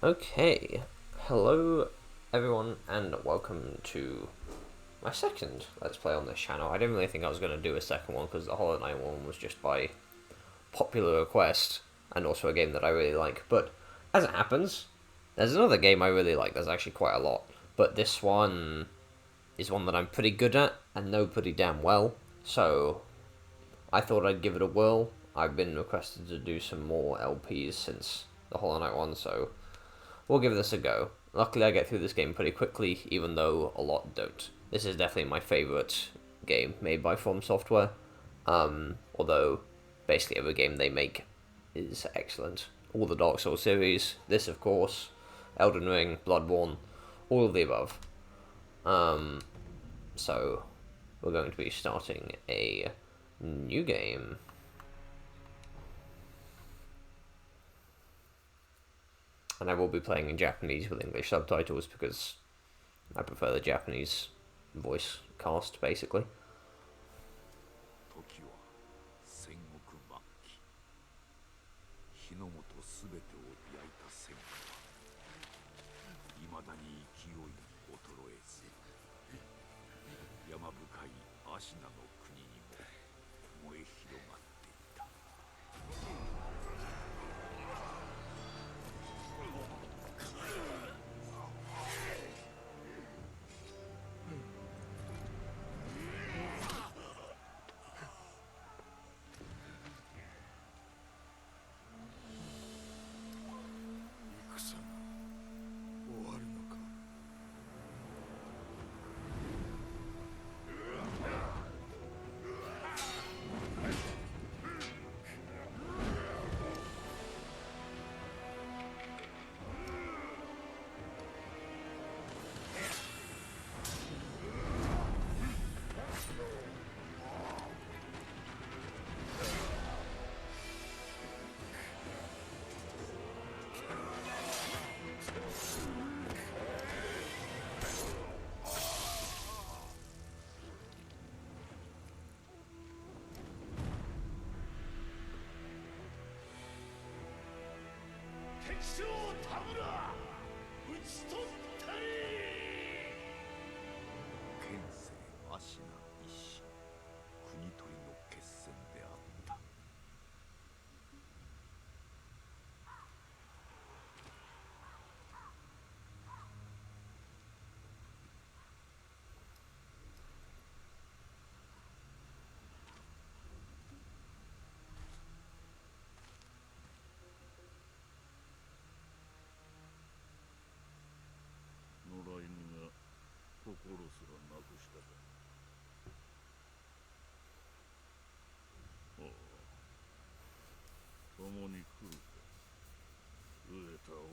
Okay, hello everyone, and welcome to my second Let's Play on this channel. I didn't really think I was going to do a second one because the Hollow Knight one was just by popular request, and also a game that I really like. But as it happens, there's another game I really like. There's actually quite a lot, but this one is one that I'm pretty good at and know pretty damn well. So I thought I'd give it a whirl. I've been requested to do some more LPs since the Hollow Knight one, so we'll give this a go. Luckily, I get through this game pretty quickly, even though a lot don't. This is definitely my favourite game made by From Software, although basically every game they make is excellent. All the Dark Souls series, this of course, Elden Ring, Bloodborne, all of the above. So, we're going to be starting a new game. And I will be playing in Japanese with English subtitles because I prefer the Japanese voice cast, basically. 時は戦国末期、日の本すべてを焼いた戦火はいまだに勢い衰えず、山深い芦名の国にも燃え広がっていた。戦が終わるのか。敵将田村討ち取ったり。剣聖芦名一心、国取りの決戦であった。野良犬が心すらなくしたか。ああ、共に来るか、飢えた狼。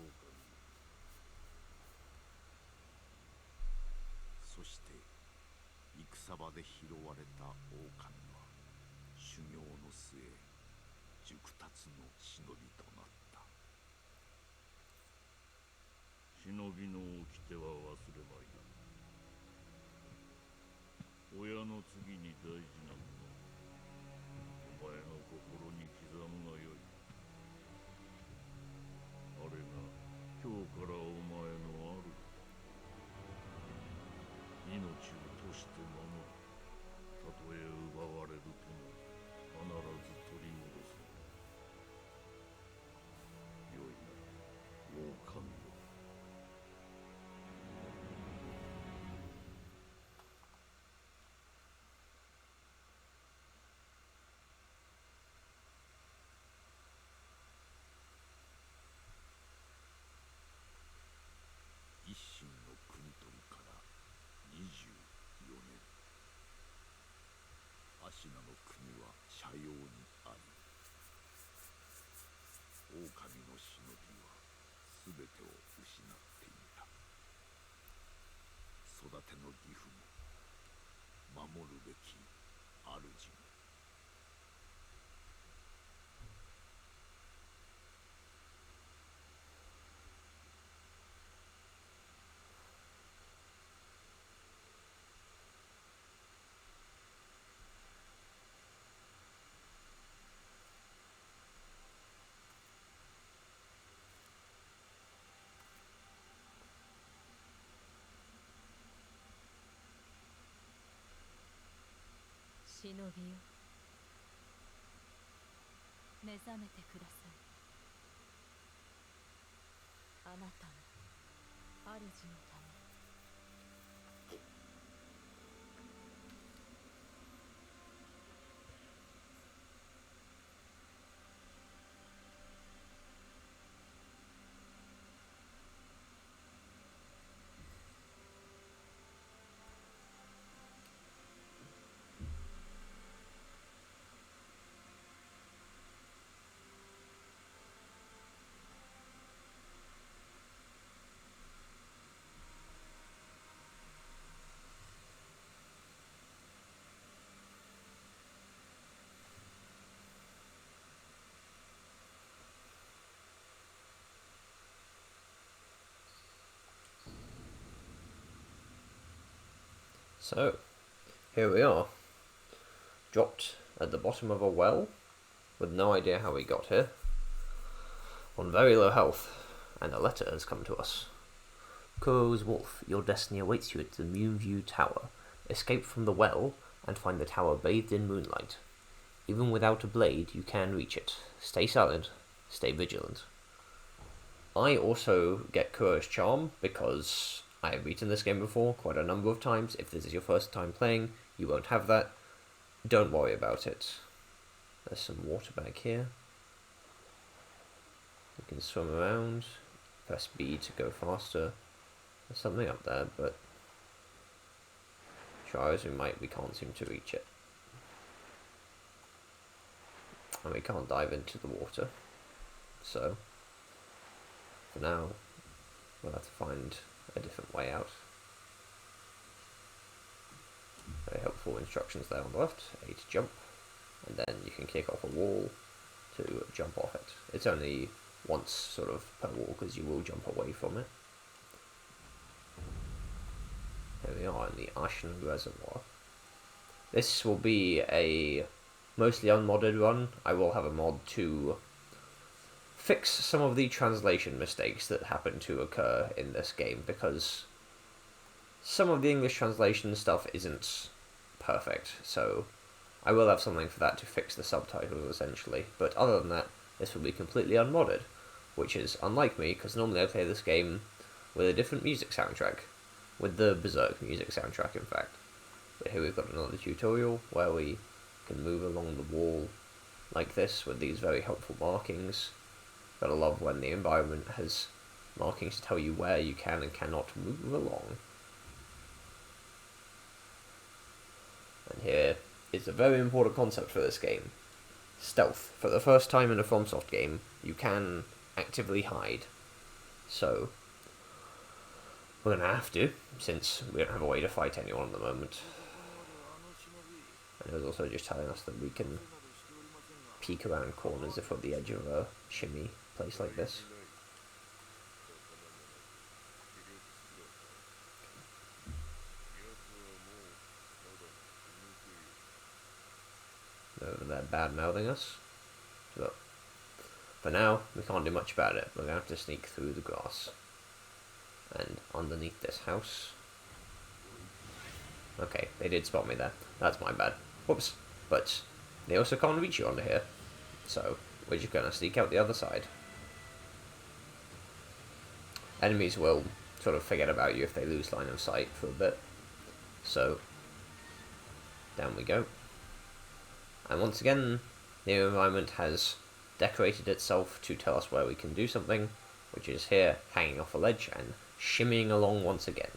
そして戦場で拾われた狼は修行の末熟達の忍びとなった。忍びの掟は忘れまいな。親の次に大事なもの、お前の心に刻むがよい。あれが今日からお前のある。命を賭して守る。たとえ奪われるとも必ず取り戻す。よいな、狼よ。一心の国取りから24年。芦名の国は斜陽にあり、狼の忍びは全てを失っていた。育ての義父も守るべき主も。忍びよ、目覚めてください。あなたの主のため。So, here we are, dropped at the bottom of a well, with no idea how we got here, on very low health, and a letter has come to us. Kuro's wolf, your destiny awaits you at the Moonview Tower. Escape from the well, and find the tower bathed in moonlight. Even without a blade, you can reach it. Stay silent, stay vigilant. I also get Kuro's charm, because I have beaten this game before quite a number of times. If this is your first time playing, you won't have that. Don't worry about it. There's some water back here. You can swim around. Press B to go faster. There's something up there, but try as we can't seem to reach it. And we can't dive into the water. So, for now, we'll have to find a different way out. Very helpful instructions there on the left. A to jump, and then you can kick off a wall to jump off it. It's only once sort of per wall, because you will jump away from it. Here we are in the Ashina Reservoir. This will be a mostly unmodded run. I will have a mod to fix some of the translation mistakes that happen to occur in this game, because some of the English translation stuff isn't perfect, so I will have something for that to fix the subtitles essentially. But other than that, this will be completely unmodded, which is unlike me, because normally I play this game with a different music soundtrack, with the Berserk music soundtrack in fact. But here we've got another tutorial where we can move along the wall like this with these very helpful markings. Gotta love when the environment has markings to tell you where you can and cannot move along. And here is a very important concept for this game. Stealth. For the first time in a FromSoft game, you can actively hide. So, we're going to have to, since we don't have a way to fight anyone at the moment. And it was also just telling us that we can peek around corners if we're at the edge of a shimmy place like this. They're bad-mouthing us. So, for now, we can't do much about it. We're going to have to sneak through the grass. And underneath this house. Okay, they did spot me there. That's my bad. Whoops. But they also can't reach you under here. So, we're just going to sneak out the other side. Enemies will sort of forget about you if they lose line of sight for a bit. So, down we go. And once again, the environment has decorated itself to tell us where we can do something, which is here, hanging off a ledge and shimmying along once again.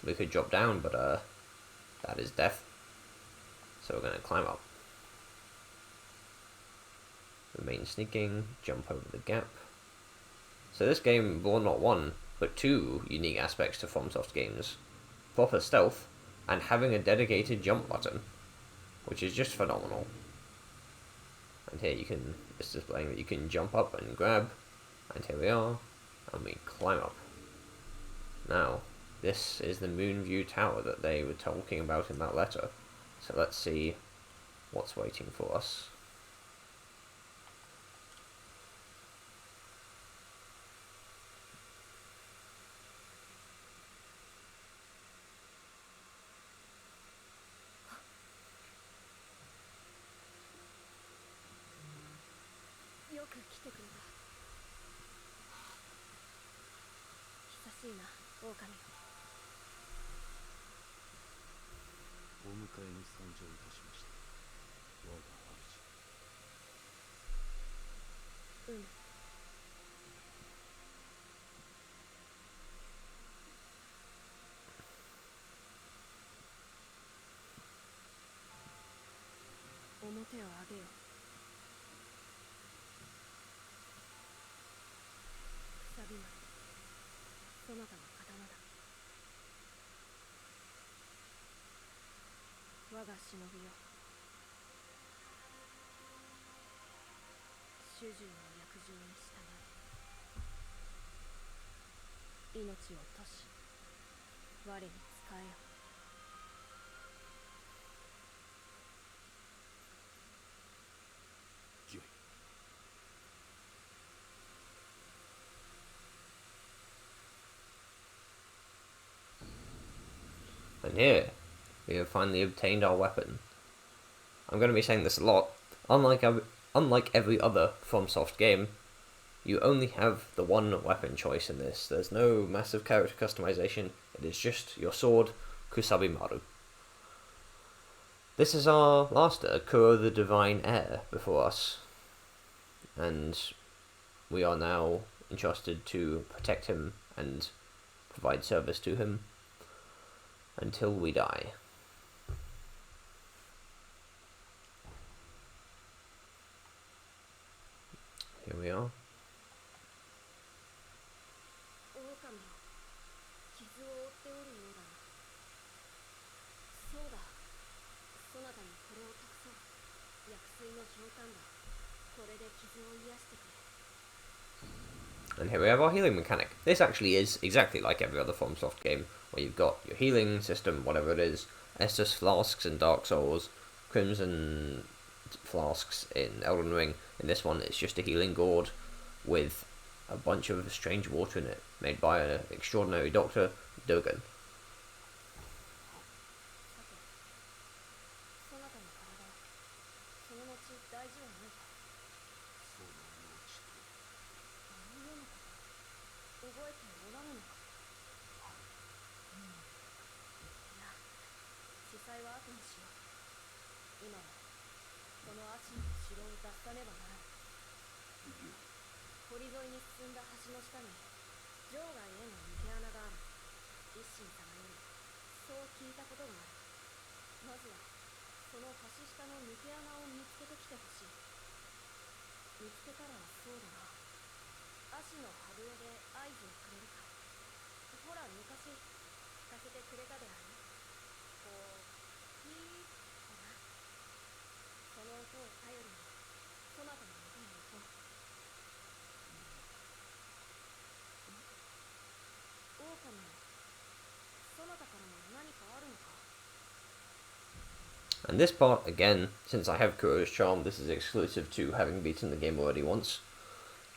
We could drop down, but that is death. So we're going to climb up. Remain sneaking, jump over the gap. So this game bore not one, but two unique aspects to FromSoft games. Proper stealth, and having a dedicated jump button, which is just phenomenal. And here it's displaying that you can jump up and grab, and here we are, and we climb up. Now, this is the Moonview Tower that they were talking about in that letter, so let's see what's waiting for us. よく来てくれた。久しいな、狼よ。お迎えの参上いたしました。我が主。うん。面を上げよ。くさび丸、そなたの刀だ。我が忍びよ。主従の約定に従い、命を賭し我に仕えよ。ギョイ。And here, we have finally obtained our weapon. I'm going to be saying this a lot. Unlike every other FromSoft game, you only have the one weapon choice in this. There's no massive character customization. It is just your sword, Kusabimaru. This is our master, Kuro the Divine Heir, before us. And we are now entrusted to protect him and provide service to him until we die. Here we are. 狼よ、傷を負っておるようだな。そうだ、そなたにこれを託そう。薬水のひょうたんだ。これで傷を癒してくれ。And here we have our healing mechanic. This actually is exactly like every other FromSoft game, where you've got your healing system, whatever it is, Estus flasks in Dark Souls, Crimson flasks in Elden Ring. In this one, it's just a healing gourd with a bunch of strange water in it, made by an extraordinary doctor, Dogen. そなたの体、その後大事はないか。その命と。あの世のこと覚えておらぬのか。いや、司祭は後にしよう。今はこの足の城を脱さねばならん。堀沿いに進んだ橋の下に場外への抜け穴がある。一心様よりそう聞いたことがある。まずはその橋下の抜け穴を見つけてきてほしい。見つけたらそうだな、足の歯笛で合図をくれるか。ほら昔聞かせてくれたであろう。こうピーッとな。その音を頼りにそなたのもとへ行こう。狼よ、そなたからも何かあるのか。 And this part, again, since I have Kuro's charm, this is exclusive to having beaten the game already once.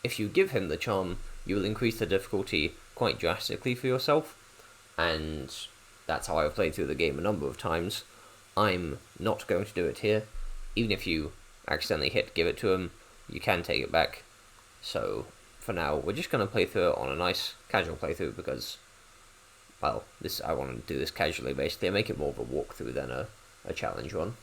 If you give him the charm, you will increase the difficulty quite drastically for yourself, and that's how I've played through the game a number of times. I'm not going to do it here. Even if you accidentally give it to him, you can take it back. So, for now, we're just going to play through it on a nice, casual playthrough because, well, I want to do this casually, basically. I make it more of a walkthrough than a challenge run.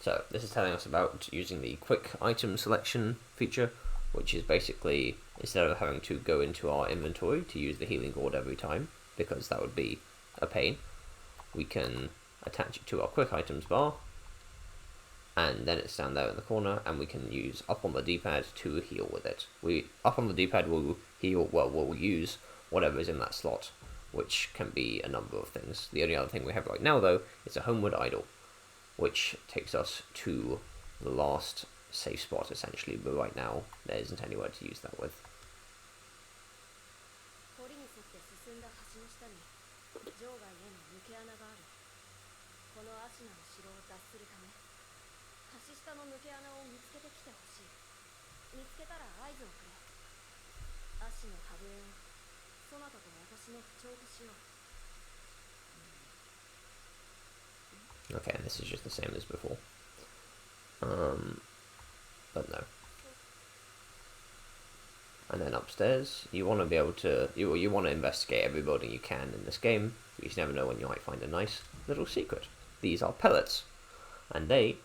So this is telling us about using the quick item selection feature, which is basically, instead of having to go into our inventory to use the healing gourd every time, because that would be a pain, we can attach it to our quick items bar, and then it's down there in the corner, and we can use up on the D-pad to heal with it. Up on the D-pad will heal, well, we'll use whatever is in that slot, which can be a number of things. The only other thing we have right now, though, is a homeward idol, which takes us to the last safe spot, essentially, but right now there isn't anywhere to use that with. 堀に沿って進んだ橋の下に場外への抜け穴がある。このアシナの城を脱するため、橋下の抜け穴を見つけてきてほしい。見つけたら合図をくれ。アシの歯笛をそなたと私の不調としよう。 Okay, and this is just the same as before. But no. And then upstairs, you want to be able to, you want to investigate every building you can in this game, because you never know when you might find a nice little secret. These are pellets, and they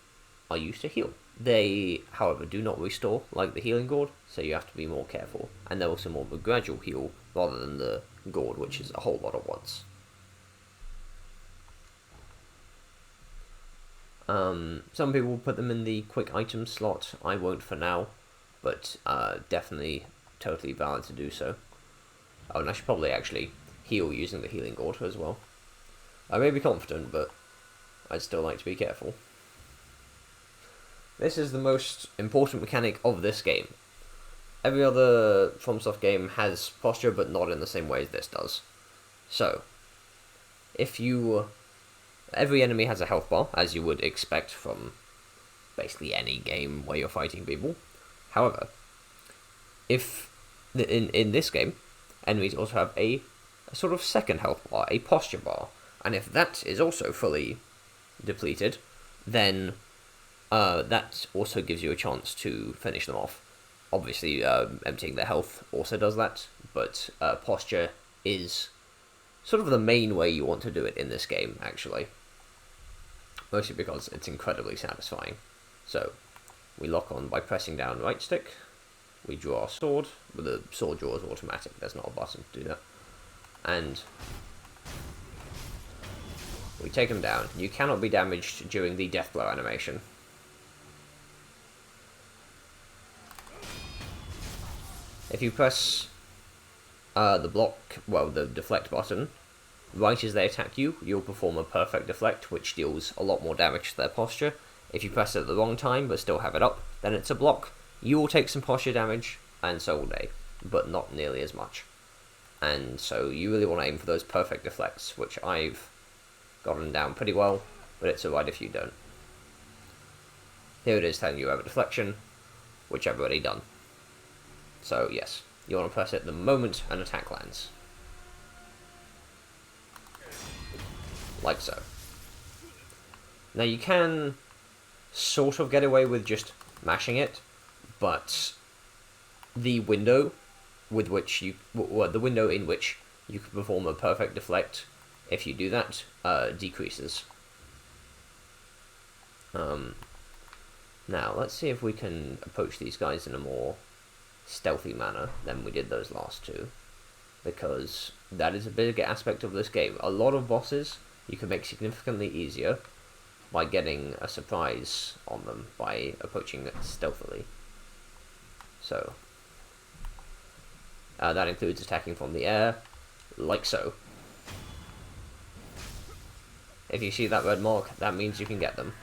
are used to heal. They, however, do not restore like the healing gourd, so you have to be more careful. And they're also more of a gradual heal, rather than the gourd, which is a whole lot at once. Some people put them in the quick item slot. I won't for now, but definitely totally valid to do so. Oh, and I should probably actually heal using the healing gourd as well. I may be confident, but I'd still like to be careful. This is the most important mechanic of this game. Every other FromSoft game has posture, but not in the same way as this does. So, every enemy has a health bar, as you would expect from basically any game where you're fighting people. However, if in this game, enemies also have a sort of second health bar, a posture bar, and if that is also fully depleted, then that also gives you a chance to finish them off. Obviously, emptying their health also does that, but posture is sort of the main way you want to do it in this game, actually. Mostly because it's incredibly satisfying. So, we lock on by pressing down right stick, we draw our sword, but the sword draw is automatic, there's not a button to do that, and we take him down. You cannot be damaged during the death blow animation. If you press the deflect button, right as they attack you, you'll perform a perfect deflect, which deals a lot more damage to their posture. If you press it at the wrong time, but still have it up, then it's a block. You will take some posture damage, and so will they, but not nearly as much. And so you really want to aim for those perfect deflects, which I've gotten down pretty well, but it's alright if you don't. Here it is telling you have a deflection, which I've already done. So yes, you want to press it the moment an attack lands. Like so. Now you can sort of get away with just mashing it, but the window in which you can perform a perfect deflect, if you do that, decreases. Now let's see if we can approach these guys in a more stealthy manner than we did those last two, because that is a big aspect of this game. A lot of bosses you can make significantly easier by getting a surprise on them, by approaching it stealthily. So, that includes attacking from the air, like so. If you see that red mark, that means you can get them.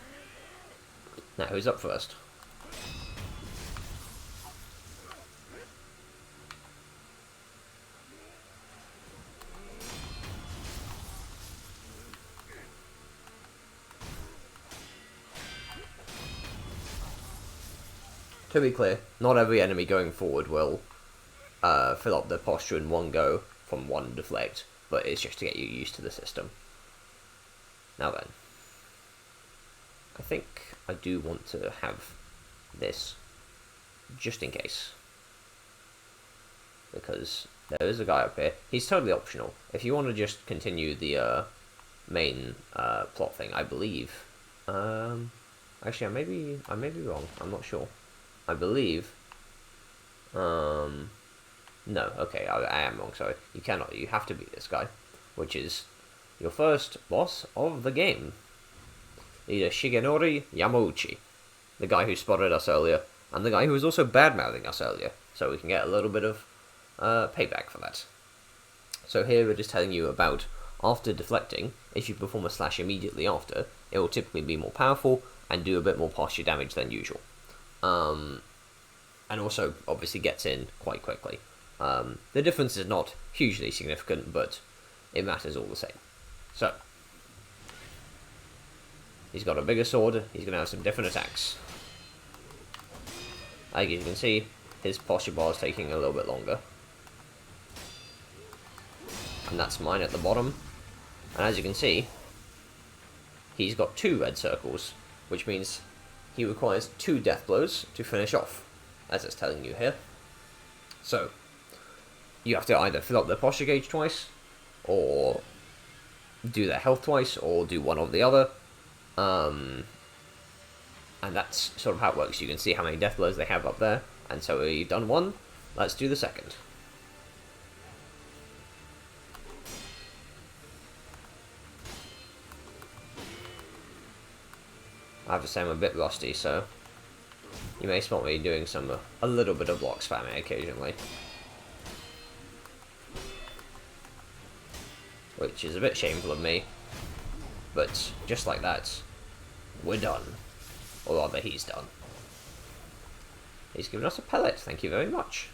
Now, who's up first? To be clear, not every enemy going forward will fill up their posture in one go from one deflect, but it's just to get you used to the system. Now then, I think I do want to have this, just in case. Because there is a guy up here. He's totally optional. If you want to just continue the main plot thing, I believe. Actually, I may be wrong. I'm not sure. I believe. No, okay, I am wrong. Sorry, you cannot. You have to beat this guy, which is your first boss of the game. Either Shigenori Yamauchi, the guy who spotted us earlier, and the guy who was also bad-mouthing us earlier, so we can get a little bit of payback for that. So here it is telling you about, after deflecting, if you perform a slash immediately after, it will typically be more powerful and do a bit more posture damage than usual. And also, obviously, gets in quite quickly. The difference is not hugely significant, but it matters all the same. So, he's got a bigger sword, he's going to have some different attacks. As you can see, his posture bar is taking a little bit longer. and that's mine at the bottom. And as you can see, he's got 2 red circles, which means he requires 2 death blows to finish off, as it's telling you here. So, you have to either fill up their posture gauge twice, or do their health twice, or do one or the other. And that's sort of how it works. You can see how many death blows they have up there, and so we've done 1, let's do the second. I have to say I'm a bit rusty, so you may spot me doing a little bit of block spamming occasionally. Which is a bit shameful of me, but just like that, we're done. Or rather, he's done. He's given us a pellet, thank you very much.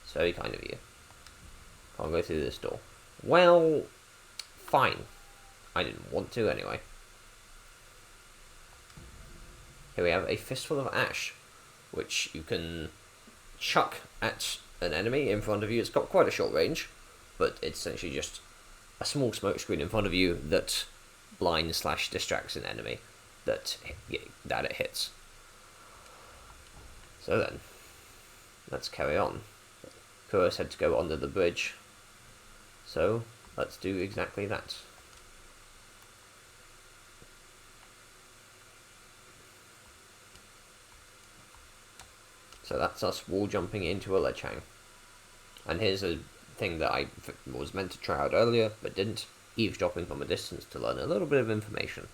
It's very kind of you. I'll go through this door. Well, fine. I didn't want to anyway. Here we have a fistful of ash, which you can chuck at an enemy in front of you. It's got quite a short range, but it's essentially just a small smoke screen in front of you that blinds/distracts an enemy that it hits. So then, let's carry on. Kuro said to go under the bridge, so let's do exactly that. So that's us wall jumping into a ledge hang. And here's a thing that I was meant to try out earlier, but didn't. Eavesdropping from a distance to learn a little bit of information.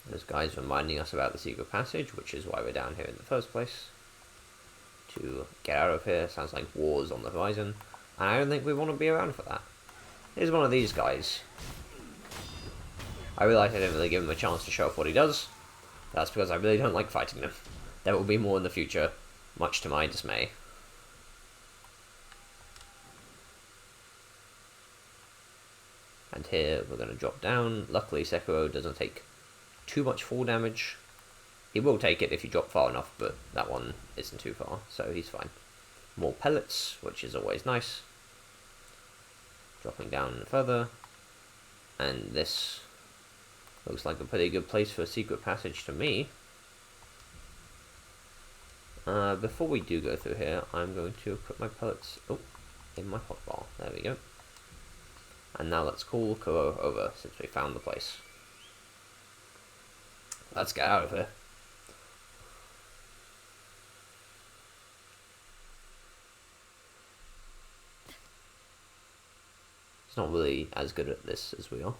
This guy's reminding us about the secret passage, which is why we're down here in the first place. To get out of here. Sounds like war's on the horizon, and I don't think we want to be around for that. Here's one of these guys. I realised I didn't really give him a chance to show off what he does. That's because I really don't like fighting them. There will be more in the future, much to my dismay. And here we're going to drop down. Luckily Sekiro doesn't take too much fall damage. He will take it if you drop far enough, but that one isn't too far, so he's fine. More pellets, which is always nice. Dropping down further. And this looks like a pretty good place for a secret passage to me. Before we do go through here, I'm going to put my pellets in my hotbar. There we go. And now let's call Kuro over, since we found the place. Let's get out of here. He's not really as good at this as we are.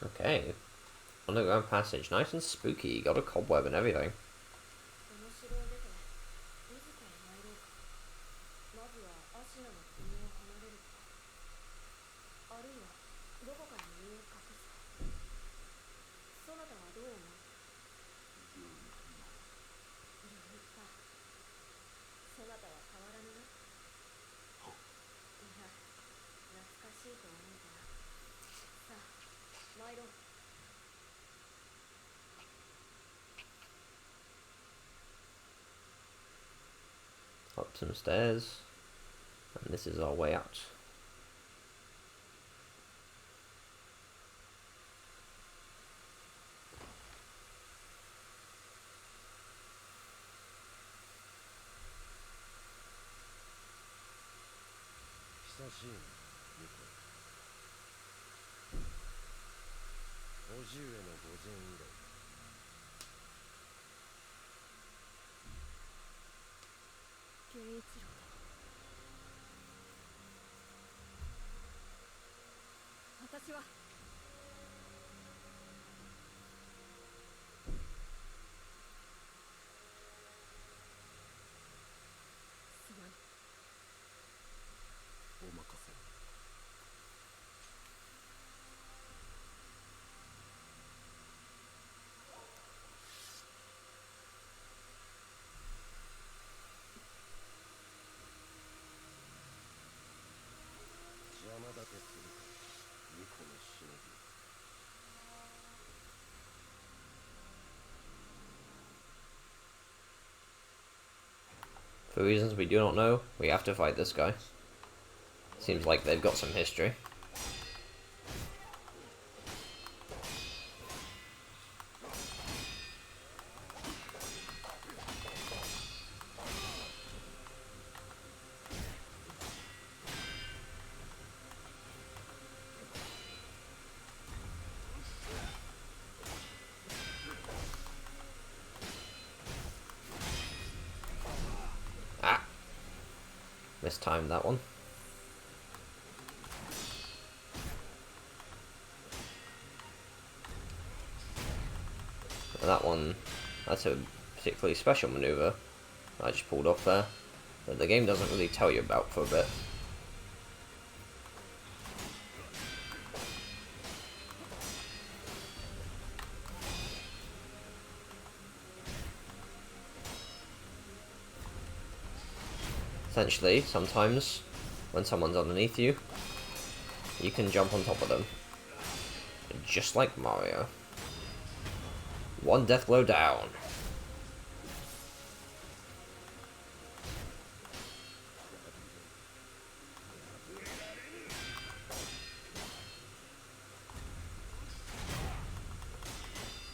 Okay. Underground passage. Nice and spooky. Got a cobweb and everything. Up some stairs, and this is our way out. はすまん。お任せ。邪魔立てするか、巫女の忍び。For reasons we do not know, we have to fight this guy. Seems like they've got some history. Ah! Mistimed that one. And that one, that's a particularly special maneuver I just pulled off there, that the game doesn't really tell you about for a bit. Essentially, sometimes, when someone's underneath you, you can jump on top of them. Just like Mario. One death blow down.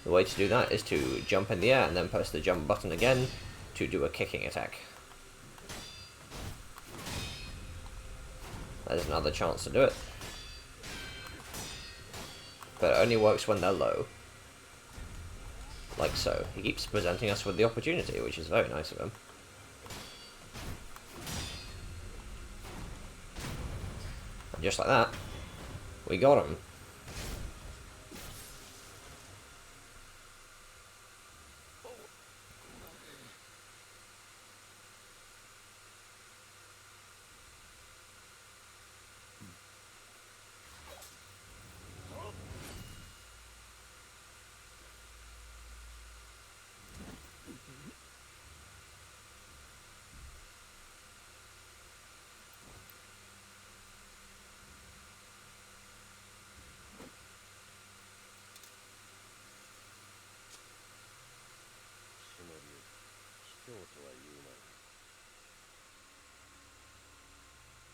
The way to do that is to jump in the air and then press the jump button again to do a kicking attack. There's another chance to do it. But it only works when they're low. Like so. He keeps presenting us with the opportunity, which is very nice of him. And just like that, we got him.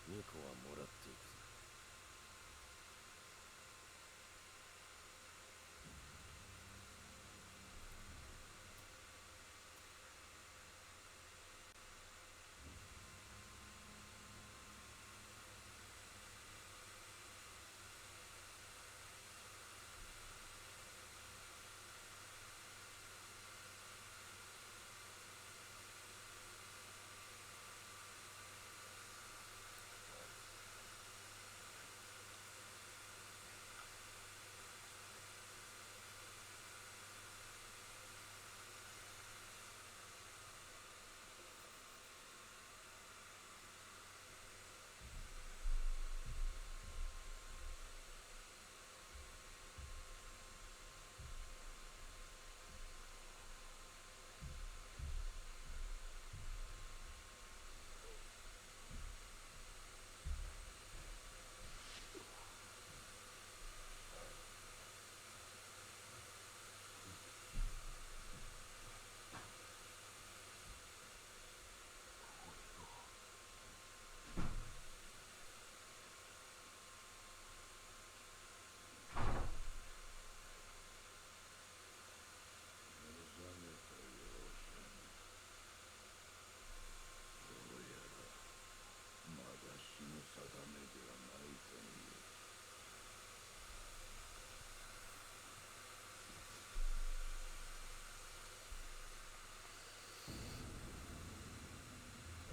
巫女はもらっていくぞ。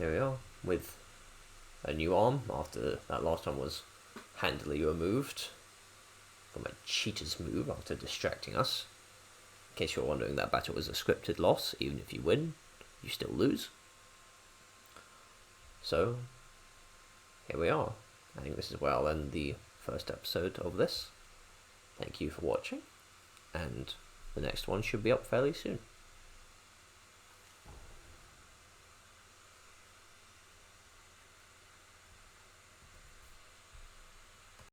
Here we are, with a new arm after that last one was handily removed. for my cheater's move after distracting us. In case you're wondering, that battle was a scripted loss. Even if you win, you still lose. So, here we are. I think this is where I'll end the first episode of this. Thank you for watching, and the next one should be up fairly soon.